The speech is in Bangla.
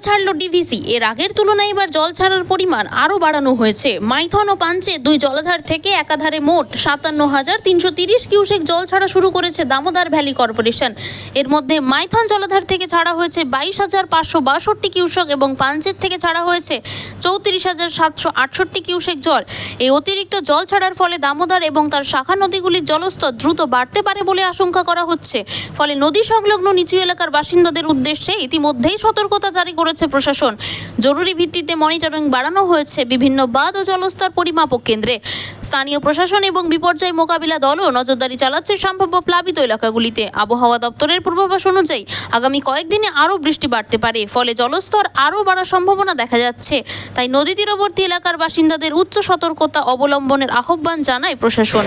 ছাড়ল ডিভিসি। এর আগের তুলনায় এবার জল ছাড়ার পরিমাণ আরও বাড়ানো হয়েছে। মাইথন ও পাঞ্চেত দুই জলাধার থেকে একাধারে মোট ৫৭,৩৩০ কিউসেক জল ছাড়া শুরু করেছে দামোদর ভ্যালি কর্পোরেশন। এর মধ্যে মাইথন জলাধার থেকে ছাড়া হয়েছে ২২,৫৬২ কিউসেক এবং পাঞ্চেত থেকে ছাড়া হয়েছে ৩৪,৭৬৮ কিউসেক জল। এই অতিরিক্ত জল ছাড়ার ফলে দামোদর এবং তার শাখা নদীগুলির জলস্তর দ্রুত বাড়তে পারে বলে আশঙ্কা করা হচ্ছে। ফলে নদী সংলগ্ন নিচু এলাকার বাসিন্দাদের উদ্দেশ্যে ইতিমধ্যেই সতর্কতা জারি করেছে প্রশাসন। জরুরি ভিত্তিতে মনিটরিং বাড়ানো হয়েছে বিভিন্ন বাঁধ ও জলস্তর পরিমাপক কেন্দ্রে। স্থানীয় প্রশাসন এবং বিপর্যয় মোকাবিলা দলও নজরদারি চালাচ্ছে সম্ভাব্য প্লাবিত এলাকাগুলিতে। আবহাওয়া দপ্তরের পূর্বাভাস অনুযায়ী আগামী কয়েকদিনে আরও বৃষ্টি বাড়তে পারে, ফলে জলস্তর আরও বাড়ার সম্ভাবনা দেখা যাচ্ছে। তাই নদী তীরবর্তী এলাকার বাসিন্দাদের উচ্চ সতর্কতা অবলম্বনের আহ্বান জানায় প্রশাসন।